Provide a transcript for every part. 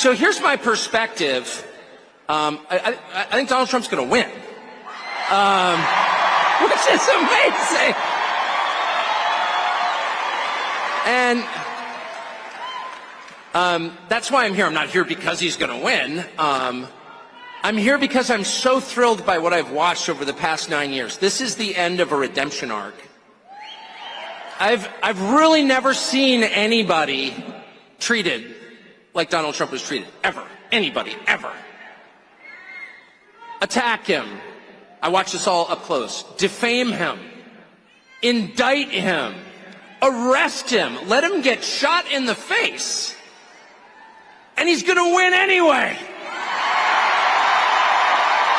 So here's my perspective. I think Donald Trump's going to win, which is amazing. And that's why I'm here. I'm not here because he's going to win. I'm here because I'm so thrilled by what I've watched over the past 9 years. This is the end of a redemption arc. I've really never seen anybody treated like Donald Trump was treated, ever. Anybody, ever. Attack him. I watched this all up close. Defame him. Indict him. Arrest him. Let him get shot in the face. And he's going to win anyway.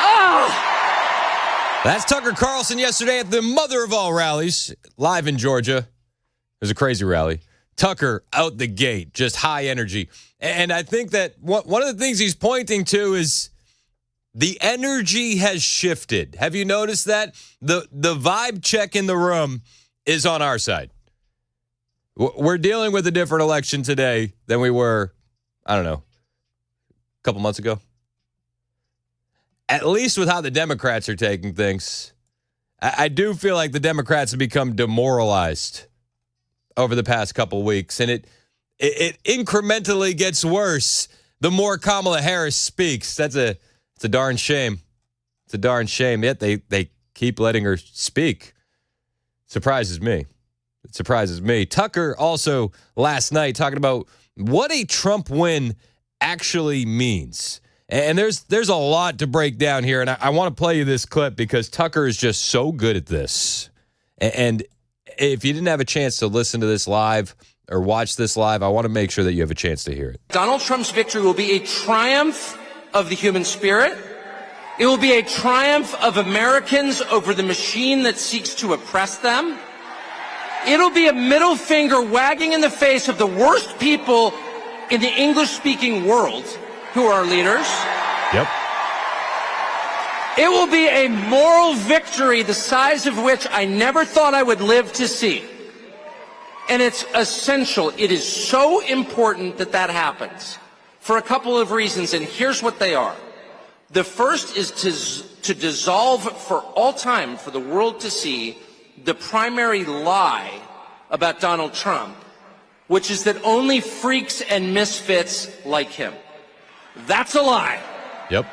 Oh! That's Tucker Carlson yesterday at the mother of all rallies, live in Georgia. It was a crazy rally. Tucker out the gate, just high energy. And I think that one of the things he's pointing to is the energy has shifted. Have you noticed that? The vibe check in the room is on our side. We're dealing with a different election today than we were, I don't know, a couple months ago. At least with how the Democrats are taking things. I do feel like the Democrats have become demoralized over the past couple weeks, and it incrementally gets worse the more Kamala Harris speaks. It's a darn shame. It's a darn shame. Yet they keep letting her speak. Surprises me. It surprises me. Tucker also last night talking about what a Trump win actually means. And there's a lot to break down here, and I want to play you this clip because Tucker is just so good at this. And if you didn't have a chance to listen to this live or watch this live, I want to make sure that you have a chance to hear it. Donald Trump's victory will be a triumph of the human spirit. It will be a triumph of Americans over the machine that seeks to oppress them. It'll be a middle finger wagging in the face of the worst people in the English-speaking world who are our leaders. Yep. It will be a moral victory the size of which I never thought I would live to see. And it's essential. It is so important that that happens for a couple of reasons, and here's what they are. The first is to dissolve for all time, for the world to see, the primary lie about Donald Trump, which is that only freaks and misfits like him. That's a lie. Yep.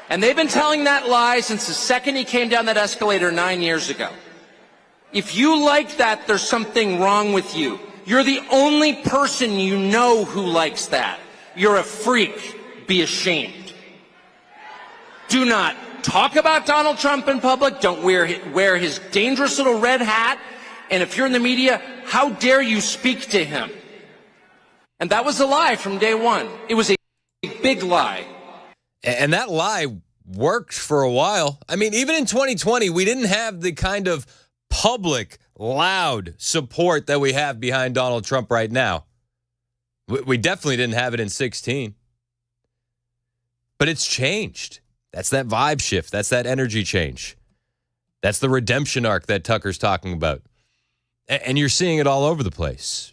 And they've been telling that lie since the second he came down that escalator 9 years ago. If you like that, there's something wrong with you. You're the only person you know who likes that. You're a freak. Be ashamed. Do not talk about Donald Trump in public. Don't wear his dangerous little red hat. And if you're in the media, how dare you speak to him? And that was a lie from day one. It was a big lie. And that lie worked for a while. I mean, even in 2020, we didn't have the kind of public, loud support that we have behind Donald Trump right now. We definitely didn't have it in 2016. But it's changed. That's that vibe shift. That's that energy change. That's the redemption arc that Tucker's talking about. And you're seeing it all over the place.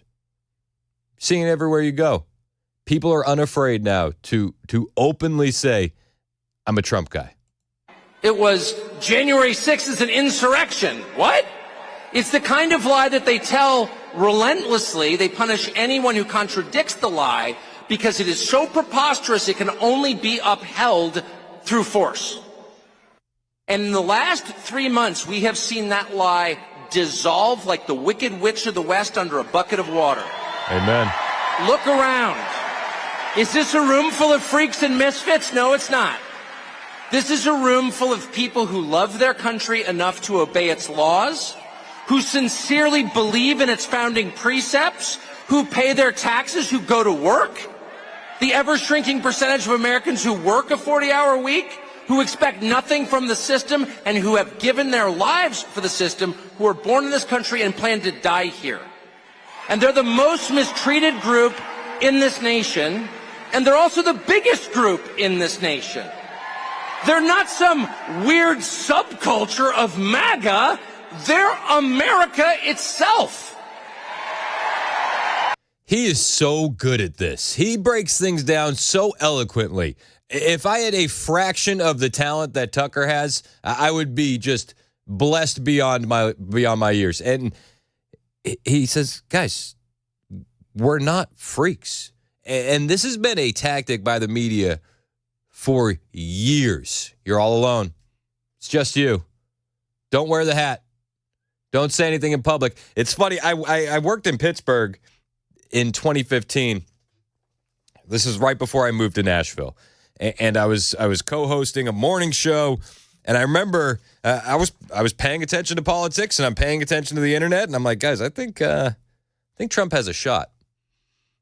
Seeing it everywhere you go. People are unafraid now to openly say, I'm a Trump guy. It was January 6th is an insurrection. What? It's the kind of lie that they tell relentlessly. They punish anyone who contradicts the lie because it is so preposterous it can only be upheld through force. And in the last 3 months, we have seen that lie dissolve like the Wicked Witch of the West under a bucket of water. Amen. Look around. Is this a room full of freaks and misfits? No, it's not. This is a room full of people who love their country enough to obey its laws, who sincerely believe in its founding precepts, who pay their taxes, who go to work. The ever-shrinking percentage of Americans who work a 40-hour week, who expect nothing from the system, and who have given their lives for the system, who are born in this country and plan to die here. And they're the most mistreated group in this nation, and they're also the biggest group in this nation. They're not some weird subculture of MAGA. They're America itself. He is so good at this. He breaks things down so eloquently. If I had a fraction of the talent that Tucker has, I would be just blessed beyond my years. And he says, guys, we're not freaks. And this has been a tactic by the media for years. You're all alone. It's just you. Don't wear the hat. Don't say anything in public. It's funny. I worked in Pittsburgh in 2015. This is right before I moved to Nashville. And I was co-hosting a morning show. And I remember I was paying attention to politics, and I'm paying attention to the internet. And I'm like, guys, I think Trump has a shot.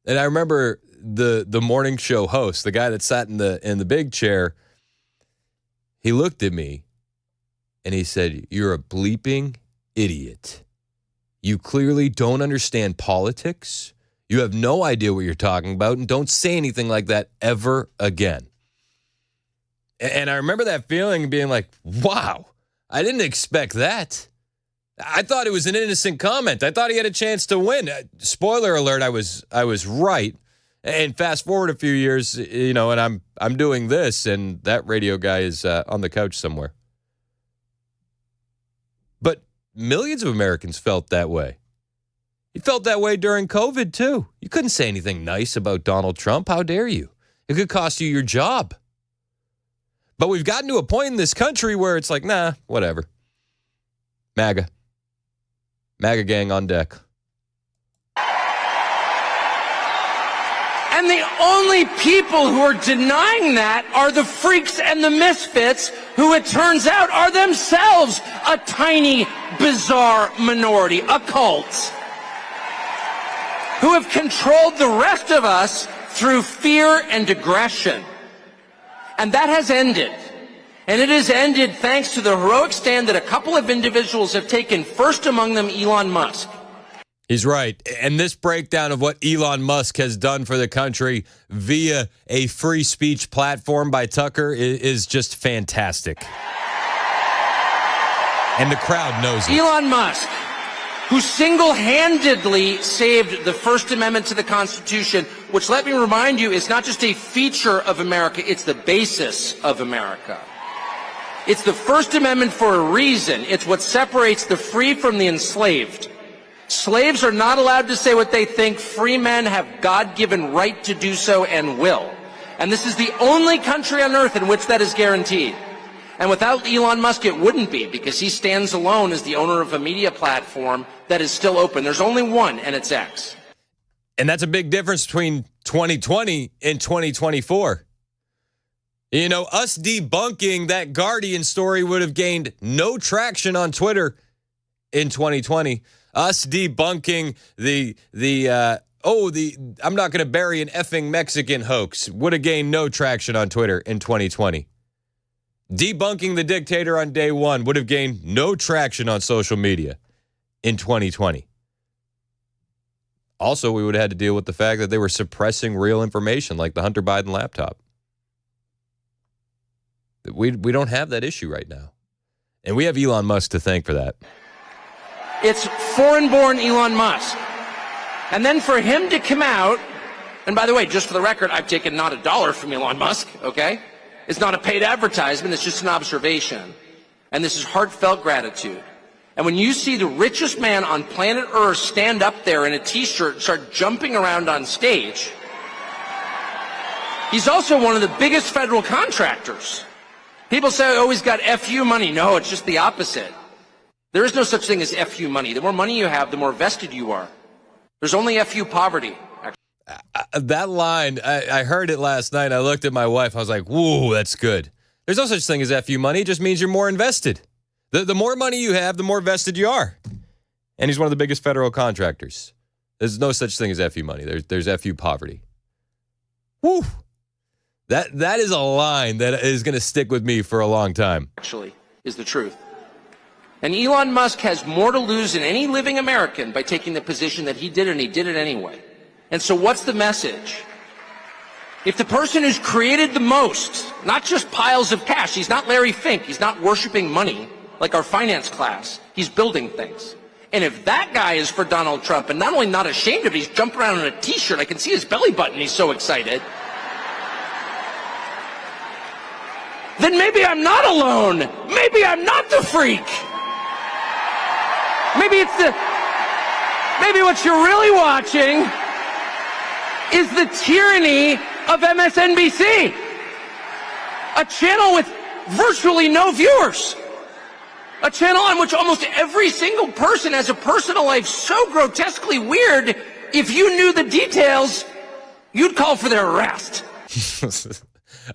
And I remember the morning show host, the guy that sat in the big chair, he looked at me and he said, "You're a bleeping idiot. You clearly don't understand politics. You have no idea what you're talking about, and don't say anything like that ever again." And I remember that feeling, being like, wow, I didn't expect that. I thought it was an innocent comment. I thought he had a chance to win. Spoiler alert, I was right. And fast forward a few years, and I'm doing this, and that radio guy is on the couch somewhere. But millions of Americans felt that way. He felt that way during COVID, too. You couldn't say anything nice about Donald Trump. How dare you? It could cost you your job. But we've gotten to a point in this country where it's like, nah, whatever. MAGA gang on deck. And the only people who are denying that are the freaks and the misfits, who it turns out are themselves a tiny, bizarre minority, a cult, who have controlled the rest of us through fear and aggression. And that has ended. And it has ended thanks to the heroic stand that a couple of individuals have taken, first among them Elon Musk. He's right. And this breakdown of what Elon Musk has done for the country via a free speech platform by Tucker is just fantastic. And the crowd knows it. Elon Musk, who single-handedly saved the First Amendment to the Constitution, which, let me remind you, is not just a feature of America, it's the basis of America. It's the First Amendment for a reason. It's what separates the free from the enslaved. Slaves are not allowed to say what they think. Free men have God-given right to do so and will. And this is the only country on earth in which that is guaranteed. And without Elon Musk, it wouldn't be, because he stands alone as the owner of a media platform that is still open. There's only one, and it's X. And that's a big difference between 2020 and 2024. Us debunking that Guardian story would have gained no traction on Twitter in 2020. Us debunking the I'm not going to bury an effing Mexican hoax would have gained no traction on Twitter in 2020. Debunking the dictator on day one would have gained no traction on social media in 2020. Also, we would have had to deal with the fact that they were suppressing real information like the Hunter Biden laptop. We don't have that issue right now. And we have Elon Musk to thank for that. It's foreign-born Elon Musk. And then for him to come out, and by the way, just for the record, I've taken not $1 from Elon Musk, okay? It's not a paid advertisement, it's just an observation. And this is heartfelt gratitude. And when you see the richest man on planet Earth stand up there in a t-shirt and start jumping around on stage, he's also one of the biggest federal contractors. People say, oh, he's got FU money. No, it's just the opposite. There is no such thing as FU money. The more money you have, the more vested you are. There's only FU poverty. That line, I heard it last night. I looked at my wife. I was like, whoa, that's good. There's no such thing as FU money. It just means you're more invested. The more money you have, the more vested you are. And he's one of the biggest federal contractors. There's no such thing as FU money. There's FU poverty. Woo. That is a line that is going to stick with me for a long time. Actually, is the truth. And Elon Musk has more to lose than any living American by taking the position that he did, and he did it anyway. And so what's the message? If the person who's created the most, not just piles of cash, he's not Larry Fink, he's not worshiping money like our finance class, he's building things. And if that guy is for Donald Trump, and not only not ashamed of it, he's jumping around in a t-shirt, I can see his belly button, he's so excited, then maybe I'm not alone. Maybe I'm not the freak. Maybe what you're really watching is the tyranny of MSNBC, a channel with virtually no viewers, a channel on which almost every single person has a personal life so grotesquely weird, if you knew the details, you'd call for their arrest.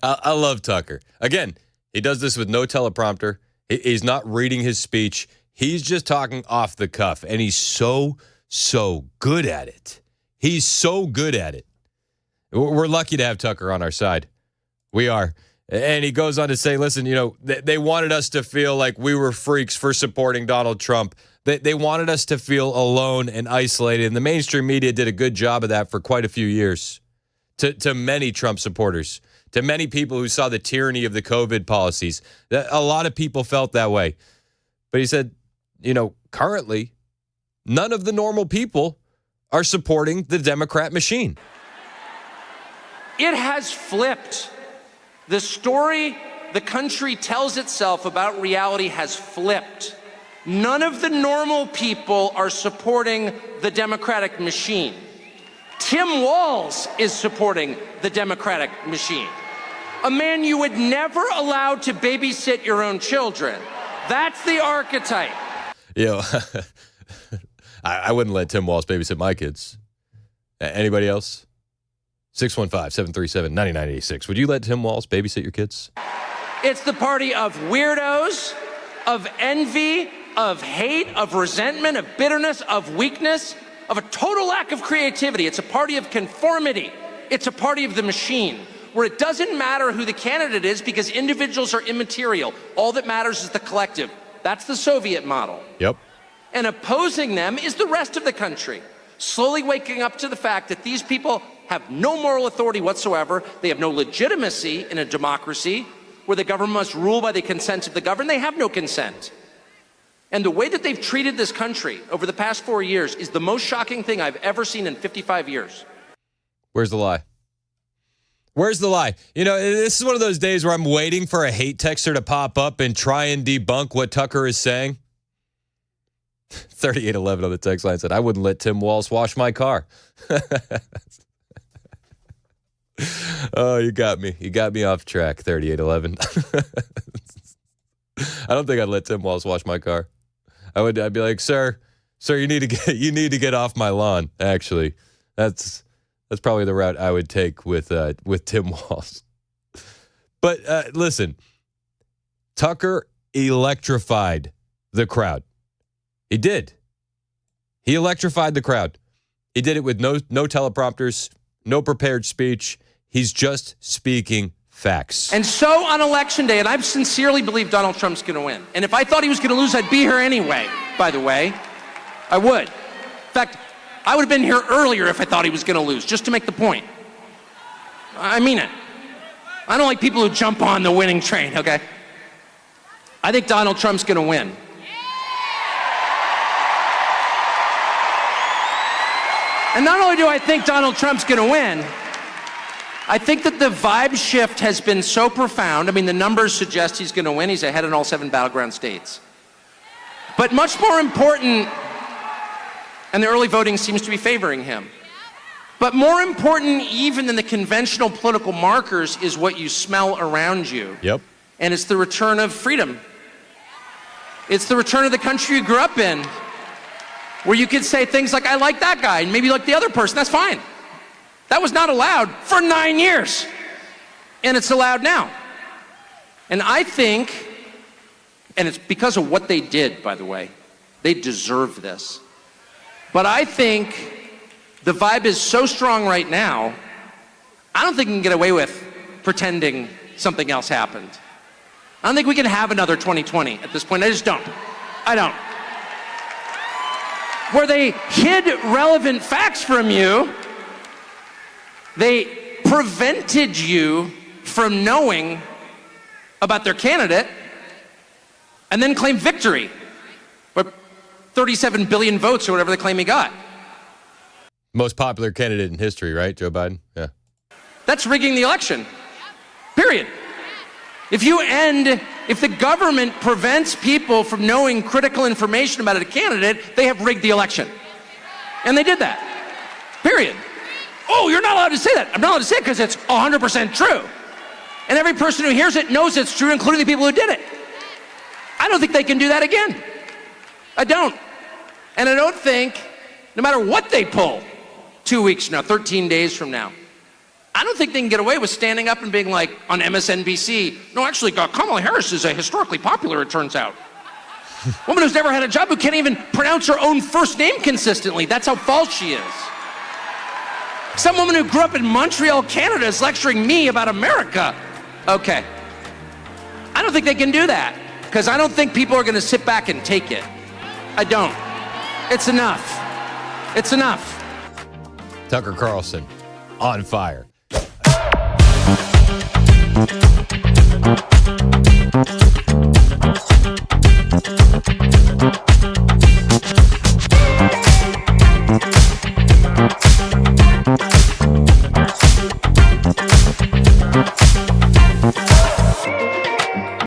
I love Tucker. Again, he does this with no teleprompter. He's not reading his speech. He's just talking off the cuff, and he's so good at it. He's so good at it. We're lucky to have Tucker on our side. We are. And he goes on to say, listen, you know, they wanted us to feel like we were freaks for supporting Donald Trump. They wanted us to feel alone and isolated, and the mainstream media did a good job of that for quite a few years to many Trump supporters, to many people who saw the tyranny of the COVID policies. A lot of people felt that way. But he said, you know, currently, none of the normal people are supporting the Democrat machine. It has flipped. The story the country tells itself about reality has flipped. None of the normal people are supporting the Democratic machine. Tim Walz is supporting the Democratic machine. A man you would never allow to babysit your own children. That's the archetype. You know, I wouldn't let Tim Walz babysit my kids. Anybody else? 615-737-9986. Would you let Tim Walz babysit your kids? It's the party of weirdos, of envy, of hate, of resentment, of bitterness, of weakness, of a total lack of creativity. It's a party of conformity. It's a party of the machine, where it doesn't matter who the candidate is because individuals are immaterial. All that matters is the collective. That's the Soviet model. Yep. And opposing them is the rest of the country, slowly waking up to the fact that these people have no moral authority whatsoever. They have no legitimacy in a democracy where the government must rule by the consent of the governed. They have no consent. And the way that they've treated this country over the past 4 years is the most shocking thing I've ever seen in 55 years. Where's the lie? Where's the lie? You know, this is one of those days where I'm waiting for a hate texter to pop up and try and debunk what Tucker is saying. 3811 on the text line said, I wouldn't let Tim Walz wash my car. Oh, you got me. You got me off track, 3811. I don't think I'd let Tim Walz wash my car. I'd be like, sir, you need to get off my lawn, actually. That's probably the route I would take with Tim Walz. But listen, Tucker electrified the crowd. He did. He electrified the crowd. He did it with no teleprompters, no prepared speech. He's just speaking facts. And so on Election Day, and I sincerely believe Donald Trump's going to win. And if I thought he was going to lose, I'd be here anyway, by the way. I would. In fact, I would have been here earlier if I thought he was going to lose, just to make the point. I mean it. I don't like people who jump on the winning train, okay? I think Donald Trump's going to win. And not only do I think Donald Trump's going to win, I think that the vibe shift has been so profound. I mean, the numbers suggest he's going to win. He's ahead in all 7 battleground states. But much more important, and the early voting seems to be favoring him. But more important even than the conventional political markers is what you smell around you. Yep. And it's the return of freedom. It's the return of the country you grew up in, where you could say things like, I like that guy, and maybe you like the other person. That's fine. That was not allowed for 9 years. And it's allowed now. And I think, and it's because of what they did, by the way, they deserve this. But I think the vibe is so strong right now, I don't think we can get away with pretending something else happened. I don't think we can have another 2020 at this point. I just don't. I don't. Where they hid relevant facts from you, they prevented you from knowing about their candidate and then claimed victory. But 37 billion votes or whatever they claim he got. Most popular candidate in history, right? Joe Biden? Yeah. That's rigging the election. Period. If the government prevents people from knowing critical information about a candidate, they have rigged the election. And they did that. Period. Oh, you're not allowed to say that. I'm not allowed to say it because it's 100% true. And every person who hears it knows it's true, including the people who did it. I don't think they can do that again. I don't. And I don't think, no matter what they pull, 2 weeks from now, 13 days from now, I don't think they can get away with standing up and being like on MSNBC, no, actually, Kamala Harris is historically popular, it turns out. Woman who's never had a job, who can't even pronounce her own first name consistently. That's how false she is. Some woman who grew up in Montreal, Canada is lecturing me about America. Okay. I don't think they can do that because I don't think people are going to sit back and take it. I don't. It's enough. It's enough. Tucker Carlson, on fire.